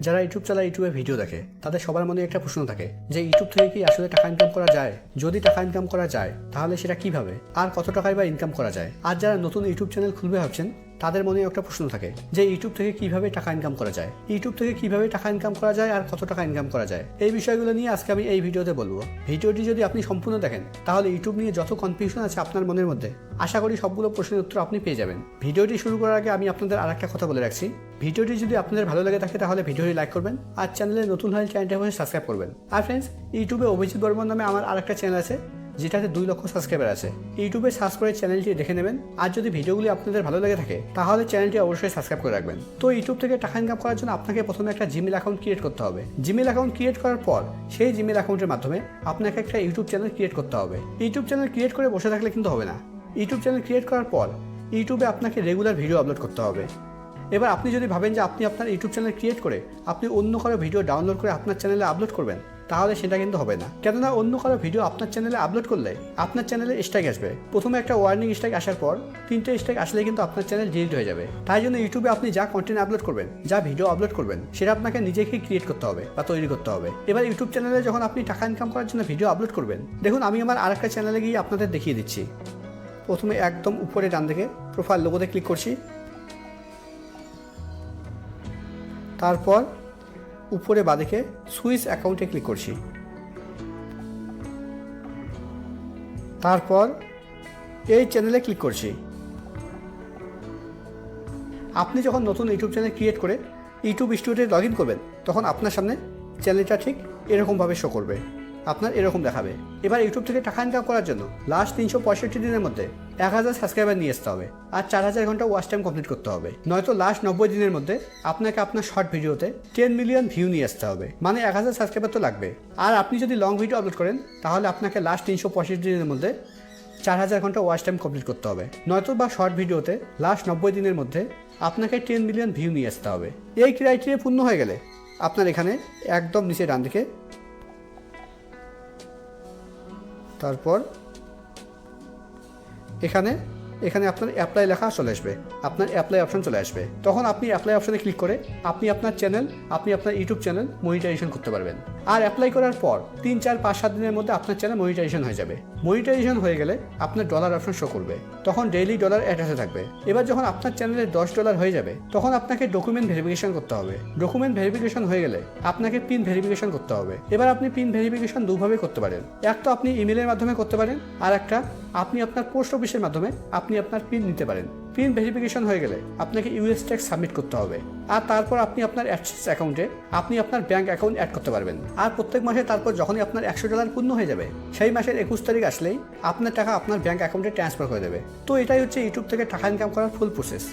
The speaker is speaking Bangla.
যারা ইউটিউব চালায়, ইউটিউবে ভিডিও দেখে, তাদের সবার মনে একটা প্রশ্ন থাকে যে ইউটিউব থেকে কি আসলে টাকা ইনকাম করা যায়? যদি টাকা ইনকাম করা যায় তাহলে সেটা কিভাবে আর কত টাকায় বা ইনকাম করা যায়? আর যারা নতুন ইউটিউব চ্যানেল খুলবে ভাবছেন, তাদের মনে একটা প্রশ্ন থাকে যে ইউটিউব থেকে কিভাবে টাকা ইনকাম করা যায়, ইউটিউব থেকে কিভাবে টাকা ইনকাম করা যায় আর কত টাকা ইনকাম করা যায়। এই বিষয়গুলো নিয়ে আজকে আমি এই ভিডিওতে বলবো। ভিডিওটি যদি আপনি সম্পূর্ণ দেখেন তাহলে ইউটিউব নিয়ে যত কনফিউশন আছে আপনার মনের মধ্যে, আশা করি সবগুলো প্রশ্নের উত্তর আপনি পেয়ে যাবেন। ভিডিওটি শুরু করার আগে আমি আপনাদের আরেকটা কথা বলে রাখছি, ভিডিওটি যদি আপনাদের ভালো লাগে থাকে তাহলে ভিডিওটি লাইক করবেন আর চ্যানেলে নতুন হলে চ্যানেলটি অবশ্যই সাবস্ক্রাইব করবেন। আর ফ্রেন্ডস, ইউটিউবে অভিজিৎ বর্মন নামে আমার আরেকটা চ্যানেল আছে যেটাতে 2 লক্ষ সাবস্ক্রাইবার আছে। ইউটিউবে সার্চ করে চ্যানেলটি দেখে নেবেন। আর যদি ভিডিওগুলি আপনাদের ভালো লাগে থাকে তাহলে চ্যানেলটি অবশ্যই সাবস্ক্রাইব করে রাখবেন। তো ইউটিউব থেকে টাকা ইনকাম করার জন্য আপনাকে প্রথমে একটা জিমেল অ্যাকাউন্ট ক্রিয়েট করতে হবে। জিমেল অ্যাকাউন্ট ক্রিয়েট করার পর সেই জিমেল অ্যাকাউন্টের মাধ্যমে আপনাকে একটা ইউটিউব চ্যানেল ক্রিয়েট করতে হবে। ইউটিউব চ্যানেল ক্রিয়েট করে বসে থাকলে কিন্তু হবে না। ইউটিউব চ্যানেল ক্রিয়েট করার পর ইউটিউবে আপনাকে রেগুলার ভিডিও আপলোড করতে হবে। এবার আপনি যদি ভাবেন যে আপনি আপনার ইউটিউব চ্যানেল ক্রিয়েট করে আপনি অন্য কারো ভিডিও ডাউনলোড করে আপনার চ্যানেলে আপলোড করবেন, তাহলে সেটা কিন্তু হবে না। কেননা অন্য কারো ভিডিও আপনার চ্যানেলে আপলোড করলে আপনার চ্যানেলে স্ট্রাইক আসবে। প্রথমে একটা ওয়ার্নিং স্ট্রাইক আসার পর 3টে স্ট্রাইক আসলে কিন্তু আপনার চ্যানেল ডিলিট হয়ে যাবে। তাই জন্য ইউটিউবে আপনি যা কন্টেন্ট আপলোড করবেন, যা ভিডিও আপলোড করবেন, সেটা আপনাকে নিজেকেই ক্রিয়েট করতে হবে বা তৈরি করতে হবে। এবার ইউটিউব চ্যানেলে যখন আপনি টাকা ইনকাম করার জন্য ভিডিও আপলোড করবেন, দেখুন আমি আমার আরেকটা চ্যানেলে গিয়ে আপনাদের দেখিয়ে দিচ্ছি। প্রথমে একদম উপরে ডান দিকে প্রোফাইল লোগোতে ক্লিক করছি, তারপর উপরে বাঁদিকে সুইচ অ্যাকাউন্টে ক্লিক করছি, তারপর এই চ্যানেলে ক্লিক করছি। আপনি যখন নতুন ইউটিউব চ্যানেল ক্রিয়েট করে ইউটিউব স্টুডিওতে লগ ইন করবেন, তখন আপনার সামনে চ্যানেলটা ঠিক এরকমভাবে শো করবে, আপনার এরকম দেখাবে। এবার ইউটিউব থেকে টাকা ইনকাম করার জন্য লাস্ট 365 দিনের মধ্যে 1000 সাবস্ক্রাইবার নিয়ে আসতে হবে আর 4000 ঘন্টা ওয়াচ টাইম কমপ্লিট করতে হবে। নয়তো লাস্ট 90 দিনের মধ্যে আপনাকে আপনার শর্ট ভিডিওতে 10 মিলিয়ন ভিউ নিয়ে আসতে হবে, মানে 1000 সাবস্ক্রাইবার তো লাগবে। আর আপনি যদি লং ভিডিও আপলোড করেন তাহলে আপনাকে লাস্ট 365 দিনের মধ্যে 4000 ঘন্টা ওয়াচ টাইম কমপ্লিট করতে হবে। নয়তো বা শর্ট ভিডিওতে লাস্ট 90 দিনের মধ্যে আপনাকে 10 মিলিয়ন ভিউ নিয়ে আসতে হবে। এই ক্রাইটেরিয়া পূর্ণ হয়ে গেলে আপনার এখানে একদম নিচে ডান দিকে, তারপর এখানে আপনার অ্যাপ্লাই লেখা চলে আসবে, আপনার অ্যাপ্লাই অপশন চলে আসবে। তখন আপনি অ্যাপ্লাই অপশনে ক্লিক করে আপনি আপনার চ্যানেল, আপনি আপনার ইউটিউব চ্যানেল মনিটাইজেশন করতে পারবেন। আর অ্যাপ্লাই করার পর 3, 4, 5, 7 দিনের মধ্যে আপনার চ্যানেল মনিটাইজেশন হয়ে যাবে। মনিটাইজেশন হয়ে গেলে আপনার ডলার অপশন শো করবে, তখন ডেইলি ডলার অ্যাটাচে থাকবে। এবার যখন আপনার চ্যানেলে $10 হয়ে যাবে, তখন আপনাকে ডকুমেন্ট ভেরিফিকেশন করতে হবে। ডকুমেন্ট ভেরিফিকেশন হয়ে গেলে আপনাকে পিন ভেরিফিকেশন করতে হবে। এবার আপনি পিন ভেরিফিকেশন দুভাবে করতে পারেন। এক তো আপনি ইমেলের মাধ্যমে করতে পারেন, আর একটা আপনি আপনার পোস্ট অফিসের মাধ্যমে আপনি আপনার পিন নিতে পারেন। পিন ভেরিফিকেশন হয়ে গেলে আপনাকে ইউএস ট্যাক্স সাবমিট করতে হবে। আর তারপর আপনি আপনার অ্যাক্সেস অ্যাকাউন্টে আপনি আপনার ব্যাঙ্ক অ্যাকাউন্ট অ্যাড করতে পারবেন। আর প্রত্যেক মাসে তারপর যখনই আপনার $100 পূর্ণ হয়ে যাবে, সেই মাসের 21 তারিখ আসলেই আপনার টাকা আপনার ব্যাঙ্ক অ্যাকাউন্টে ট্রান্সফার করে দেবে। তো এটাই হচ্ছে ইউটিউব থেকে টাকা ইনকাম করার ফুল প্রসেস।